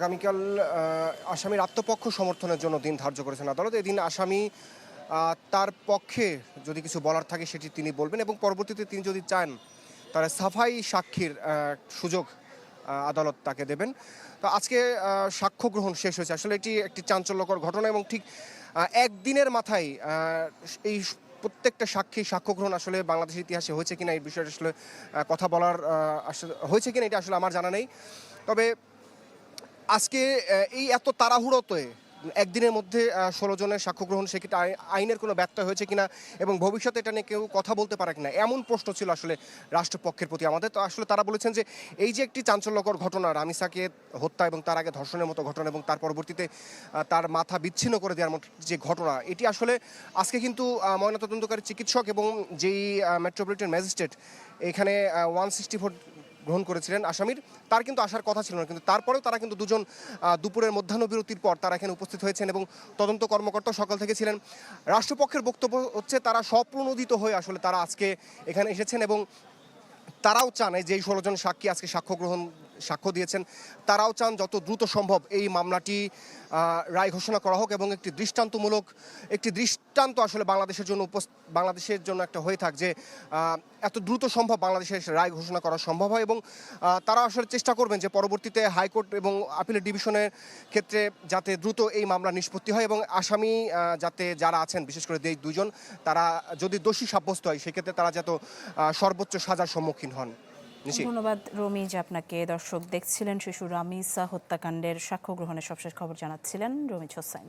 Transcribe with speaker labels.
Speaker 1: আগামীকাল আসামির আত্মপক্ষ সমর্থনের জন্য দিন ধার্য করেছেন আদালত। এদিন আসামি তার পক্ষে যদি কিছু বলার থাকে সেটি তিনি বলবেন এবং পরবর্তীতে তিনি যদি চান তাহলে সাফাই সাক্ষীর সুযোগ আদালত তাকে দেবেন। তো আজকে সাক্ষ্য গ্রহণ শেষ হয়েছে। আসলে এটি একটি চাঞ্চল্যকর ঘটনা এবং ঠিক একদিনের মাথায় এই প্রত্যেকটা সাক্ষ্য গ্রহণ আসলে বাংলাদেশের ইতিহাসে হয়েছে কিনা এই বিষয়টা আসলে কথা বলার আসলে হয়েছে কিনা এটা আসলে আমার জানা নেই। তবে আজকে এই এত তাড়াহুড়োতে একদিনের মধ্যে ১৬ জনের সাক্ষ্য গ্রহণ সেক্ষেত্রে আইনের কোনো ব্যত্যয় হয়েছে কিনা এবং ভবিষ্যতে এটা নিয়ে কেউ কথা বলতে পারে কিনা এমন প্রশ্ন ছিল আসলে রাষ্ট্রপক্ষের প্রতি আমাদের। তো আসলে তারা বলেছেন যে এই যে একটি চাঞ্চল্যকর ঘটনা রামিসাকে হত্যা এবং তার আগে ধর্ষণের মতো ঘটনা এবং তার পরবর্তীতে তার মাথা বিচ্ছিন্ন করে দেওয়ার মতো যে ঘটনা, এটি আসলে আজকে কিন্তু ময়নাতদন্তকারী চিকিৎসক এবং যেই মেট্রোপলিটন ম্যাজিস্ট্রেট এখানে 164 গ্রহণ করেছিলেন আসামির, তার কিন্তু আসার কথা ছিল না, কিন্তু তারপরেও তারা কিন্তু দুজন দুপুরের মধ্যাহ্নবিরতির পর তারা এখানে উপস্থিত হয়েছেন এবং তদন্ত কর্মকর্তা সকাল থেকে ছিলেন। রাষ্ট্রপক্ষের বক্তব্য হচ্ছে তারা স্বপ্রণোদিত হয়ে আসলে তারা আজকে এখানে এসেছেন এবং তারাও চান এই যে 16 জন সাক্ষী আজকে সাক্ষ্য দিয়েছেন, তারাও চান যত দ্রুত সম্ভব এই মামলাটি রায় ঘোষণা করা হোক এবং একটি দৃষ্টান্ত আসলে বাংলাদেশের জন্য একটা হয়ে থাক যে এত দ্রুত সম্ভব বাংলাদেশের রায় ঘোষণা করা সম্ভব হয় এবং তারা আসলে চেষ্টা করবেন যে পরবর্তীতে হাইকোর্ট এবং আপিলের ডিভিশনের ক্ষেত্রে যাতে দ্রুত এই মামলা নিষ্পত্তি হয় এবং আসামি যাতে যারা আছেন বিশেষ করে এই দুজন তারা যদি দোষী সাব্যস্ত হয় সেক্ষেত্রে তারা যাতে সর্বোচ্চ সাজার সম্মুখীন হন।
Speaker 2: ধন্যবাদ রমিজ আপনাকে। দর্শক দেখছিলেন শিশু রামিসা হত্যাকাণ্ডের সাক্ষ্য গ্রহণের সবশেষ খবর জানাচ্ছিলেন রমিজ হোসেন।